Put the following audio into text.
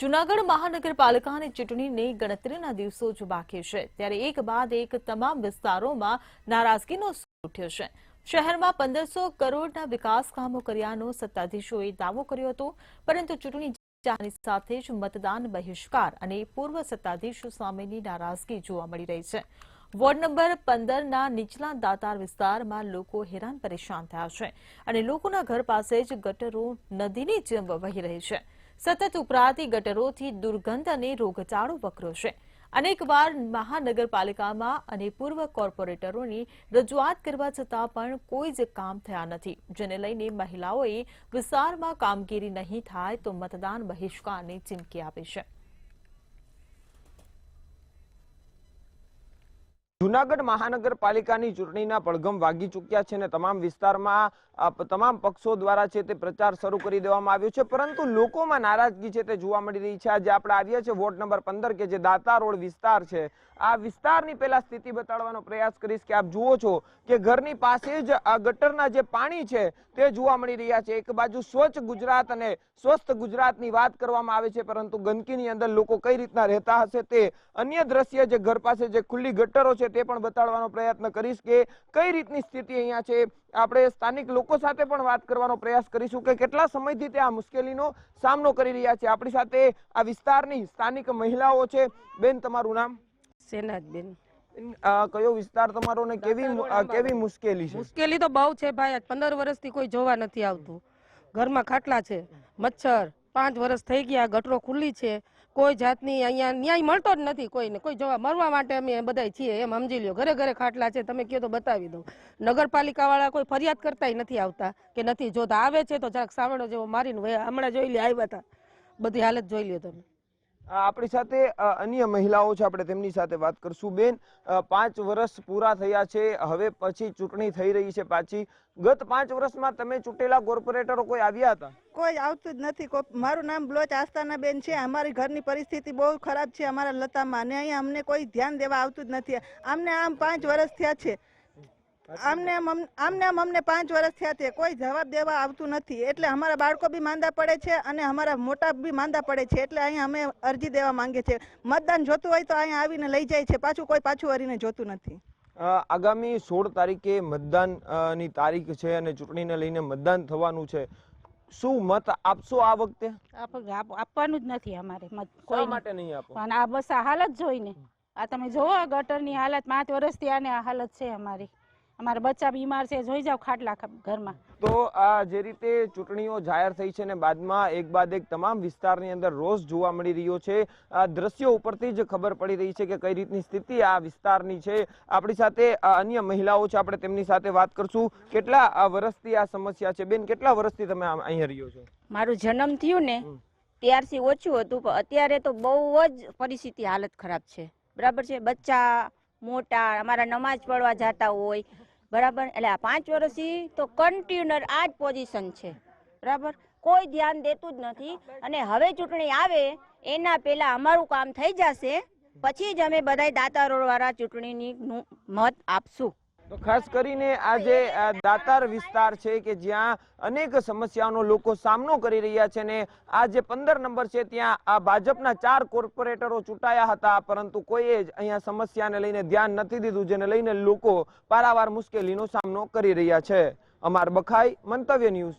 જૂનાગઢ મહાનગરપાલિકાની ચૂંટણીની ગણતરીના દિવસો જ બાકી છે ત્યારે એક બાદ એક તમામ વિસ્તારોમાં નારાજગીનો સૂર ઉઠ્યો છે। શહેરમાં 1500 કરોડના વિકાસ કામો કર્યાનો સત્તાધીશોએ દાવો કર્યો હતો, પરંતુ ચૂંટણી જાહેરની સાથે જ મતદાન બહિષ્કાર અને પૂર્વ સત્તાધીશો સામેની નારાજગી જોવા મળી રહી છે। વોર્ડ નંબર 15ના નીચલા દાતાર વિસ્તારમાં લોકો હેરાન પરેશાન થયા છે અને લોકોના ઘર પાસે જ ગટરો નદીની જેમ વહી રહી છે। સતત ઉભરાતી ગટરોથી દુર્ગંધ અને રોગચાળો વકર્યો છે। અનેકવાર મહાનગરપાલિકામાં અને પૂર્વ કોર્પોરેટરોની રજૂઆત કરવા છતાં પણ કોઈ જ કામ થયા નથી, જેને લઈને મહિલાઓએ વિસ્તારમાં કામગીરી નહીં થાય તો મતદાન બહિષ્કારની ચીમકી આપી છે। જૂનાગઢ મહાનગરપાલિકાની ચૂંટણીના પડઘમ વાગી ચૂક્યા છે અને તમામ વિસ્તારમાં તમામ પક્ષો દ્વારા છે તે પ્રચાર શરૂ કરી દેવામાં આવ્યો છે, પરંતુ લોકોમાં નારાજગી છે તે જોવા મળી રહી છે। આજે આપણે આવ્યા છે વોર્ડ નંબર 15 કે જે દાતા રોડ વિસ્તાર છે। આ વિસ્તારની પહેલા સ્થિતિ બતાડવાનો પ્રયાસ કરીશ કે આપ જુઓ છો કે ઘરની પાસે જ આ ગટરના જે પાણી છે તે જોવા મળી રહ્યા છે। એક બાજુ સ્વચ્છ ગુજરાત અને સ્વસ્થ ગુજરાતની વાત કરવામાં આવે છે, પરંતુ ગંદકીની અંદર લોકો કઈ રીતના રહેતા હશે તે અન્ય દ્રશ્ય જે ઘર પાસે જે ખુલ્લી ગટરો છે તે પણ બતાડવાનો પ્રયત્ન કરીશ કે કઈ રીતની સ્થિતિ અહીંયા છે। આપણે સ્થાનિક લોકો સાથે પણ વાત કરવાનો પ્રયાસ કરીશું કે કેટલા સમયથી તે આ મુશ્કેલીનો સામનો કરી રહ્યા છે। આપણી સાથે આ વિસ્તારની સ્થાનિક મહિલાઓ છે। બેન, તમારું નામ? સેનાજબેન। કયો વિસ્તાર તમારો ને કેવી મુશ્કેલી છે? મુશ્કેલી તો બહુ છે ભાઈ। 15 વર્ષથી કોઈ જોવા નથી આવતું। ઘરમાં ખાટલા છે, મચ્છર, 5 વર્ષ થઈ ગયા, ગટરો ખુલ્લી છે, કોઈ જાતની અહીંયા ન્યાય મળતો જ નથી કોઈને। કોઈ જોવા મરવા માટે અમે બધા છીએ એમ સમજી લ્યો। ઘરે ઘરે ખાટલા છે, તમે કહો તો બતાવી દઉં। નગરપાલિકા વાળા કોઈ ફરિયાદ કરતાય નથી આવતા કે નથી જોતા। આવે છે તો જરાક સાવડો જેવો મારીને હમણાં જોઈ લે આવ્યા હતા, બધી હાલત જોઈ લ્યો તમે। આપણી સાથે અન્ય મહિલાઓ છે, આપણે તેમની સાથે વાત કરશું। બેન, 5 વર્ષ પૂરા થયા છે, હવે પછી ચૂંટણી થઈ રહી છે પાછી। ગત 5 વર્ષમાં તમે ચૂંટેલા કોર્પોરેટરો કોઈ આવ્યા હતા? કોઈ આવતું જ નથી। મારું નામ બ્લોચ આસ્થાના બેન છે। અમારી ઘરની પરિસ્થિતિ બહુ ખરાબ છે અમારા લતામાં, અને અહીંયા અમને કોઈ ધ્યાન દેવા આવતું જ નથી। આમ 5 વર્ષ થયા છે, અમને 5 વર્ષ થયા છે, કોઈ જવાબ દેવા આવતું નથી। એટલે અમારા બાળકો બી માંદા પડે છે અને અમારા મોટા બી માંદા પડે છે। એટલે અહીંયા અમે અરજી દેવા માંગીએ છીએ। મતદાન જોતું હોય તો અહીંયા આવીને લઈ જાય છે, કોઈ પાછું વળીને જોતું નથી। આગામી 16 તારીખે મતદાન ની તારીખ છે અને ચૂંટણીને લઈને મતદાન થવાનું છે। શું મત આપશો આ વખતે? આપવાનું જ નથી અમારે મત। કોઈ માટે નહીં આપો? આ બસ આ હાલત જોઈને આ તમે જોવો ગટરની હાલત, 5 વર્ષથી આને આ હાલત છે અમારી। અમારા બચ્ચા બીમાર છે, જોઈ જાવ ખાટલા ઘરમાં। તો આ જે રીતે ચૂંટણીઓ જાહેર થઈ છે ને બાદમાં એક બાદ એક તમામ વિસ્તારની અંદર રોષ જોવા મળી રહ્યો છે। આ દ્રશ્યો ઉપરથી જ ખબર પડી રહી છે કે કઈ રીતની સ્થિતિ આ વિસ્તારની છે। આપણી સાથે અન્ય મહિલાઓ છે, આપણે તેમની સાથે વાત કરશું। કેટલા વર્ષથી આ સમસ્યા છે? બેન, કેટલા વર્ષથી તમે અહીંયા રહ્યો છો? મારું જન્મ થયું ને ત્યારથી ઓછું હતું, પણ અત્યારે તો બહુ જ પરિસ્થિતિ હાલત ખરાબ છે। બરાબર છે, બચ્ચા મોટા અમારા નમાજ પડવા જતા હોય, બરાબર। એટલે આ 5 વર્ષથી તો કન્ટિન્યુઅર આ જ પોઝિશન છે, બરાબર। કોઈ ધ્યાન દેતું જ નથી, અને હવે ચૂંટણી આવે એના પહેલા અમારું કામ થઈ જશે, પછી જ અમે બધા દાતાર રોડ વાળા ચૂંટણીની મત આપશું। તો ખાસ કરીને આ જે દાતાર વિસ્તાર છે કે જ્યાં અનેક સમસ્યાઓનો લોકો સામનો કરી રહ્યા છે ને આ જે 15 નંબર છે ત્યાં આ ભાજપના 4 કોર્પોરેટરો ચૂંટાયા હતા, પરંતુ કોઈએ જ અહીંયા સમસ્યાને લઈને ધ્યાન નથી દીધું, જેને લઈને લોકો પારાવાર મુશ્કેલીનો સામનો કરી રહ્યા છે। અમર બખાઈ, મંતવ્ય ન્યૂઝ,